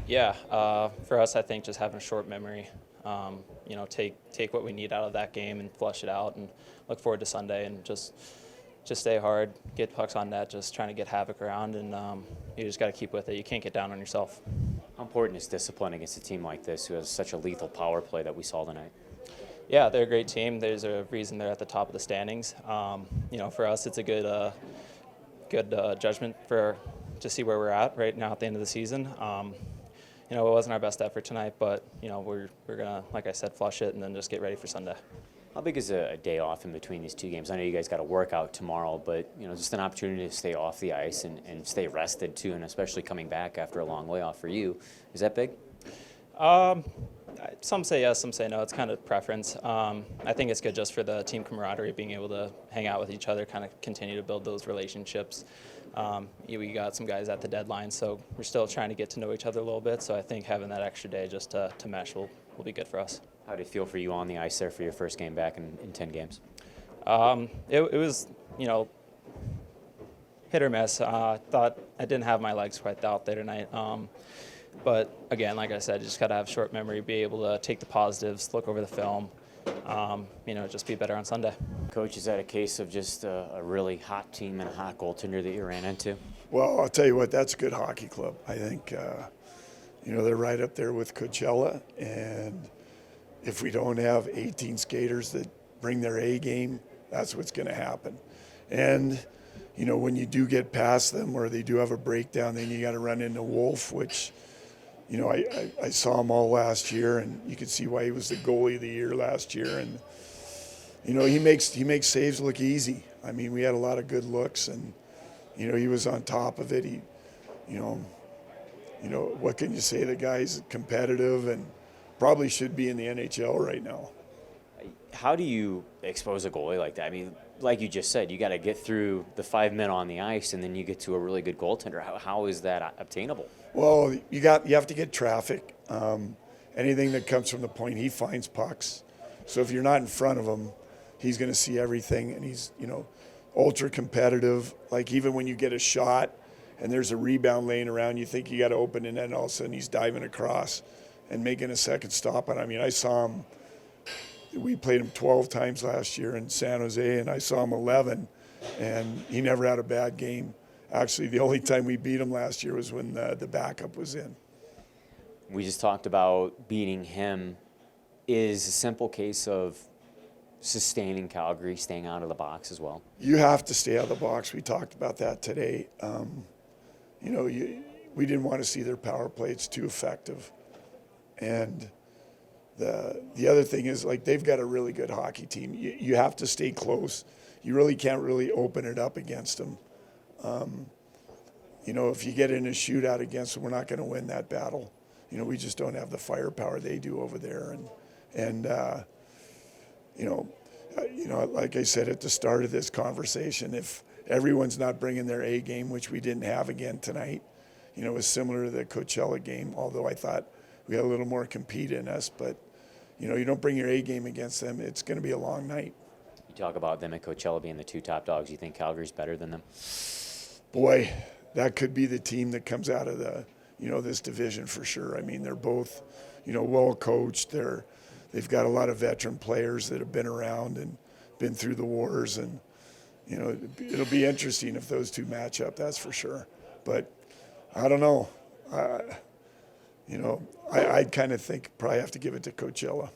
Yeah, for us, I think just having a short memory, take what we need out of that game and flush it out, and look forward to Sunday and just stay hard, get pucks on net, just trying to get havoc around, and you just got to keep with it. You can't get down on yourself. How important is discipline against a team like this who has such a lethal power play that we saw tonight? Yeah, they're a great team. There's a reason they're at the top of the standings. For us, it's a good judgment to see where we're at right now at the end of the season. It wasn't our best effort tonight, but we're gonna, like I said, flush it and then just get ready for Sunday. How big is a day off in between these two games? I know you guys got a workout tomorrow, but just an opportunity to stay off the ice and stay rested too, and especially coming back after a long layoff for you. Is that big? Some say yes, some say no. It's kind of preference. I think it's good just for the team camaraderie, being able to hang out with each other, kind of continue to build those relationships. We got some guys at the deadline, so we're still trying to get to know each other a little bit. So I think having that extra day just to mesh will be good for us. How did it feel for you on the ice there for your first game back in 10 games? It was, hit or miss. I thought I didn't have my legs quite out there tonight. But again, like I said, just got to have short memory, be able to take the positives, look over the film, just be better on Sunday. Coach, is that a case of just a really hot team and a hot goaltender that you ran into? Well, I'll tell you what, that's a good hockey club. I think, they're right up there with Coachella, and if we don't have 18 skaters that bring their A game, that's what's going to happen. And, when you do get past them or they do have a breakdown, then you got to run into Wolf, which, I saw him all last year, and you could see why he was the goalie of the year last year. And, he makes saves look easy. I mean, we had a lot of good looks, and, he was on top of it. He, what can you say? The guy's competitive and probably should be in the NHL right now. How do you expose a goalie like that? I mean, like you just said, you got to get through the 5 men on the ice, and then you get to a really good goaltender. How is that obtainable? Well, you have to get traffic. Anything that comes from the point, he finds pucks. So if you're not in front of him, he's going to see everything, and he's ultra competitive. Like even when you get a shot and there's a rebound laying around, you think you got to open it, and all of a sudden he's diving across and making a second stop. And I mean, I saw him. We played him 12 times last year in San Jose, and I saw him 11, and he never had a bad game. Actually, the only time we beat him last year was when the backup was in. We just talked about beating him. Is a simple case of sustaining Calgary, staying out of the box as well? You have to stay out of the box. We talked about that today. We didn't want to see their power play. It's too effective. And the other thing is, like, they've got a really good hockey team. You have to stay close. You really can't really open it up against them. If you get in a shootout against them, we're not going to win that battle. We just don't have the firepower they do over there. Like I said at the start of this conversation, if everyone's not bringing their A game, which we didn't have again tonight, it was similar to the Coachella game, although I thought we had a little more compete in us. But, you don't bring your A game against them, it's going to be a long night. You talk about them at Coachella being the two top dogs. You think Calgary's better than them? Boy, that could be the team that comes out of this division for sure. I mean, they're both, well coached. They've got a lot of veteran players that have been around and been through the wars, and it'll be interesting if those two match up. That's for sure. But I don't know. I kind of think probably have to give it to Coachella.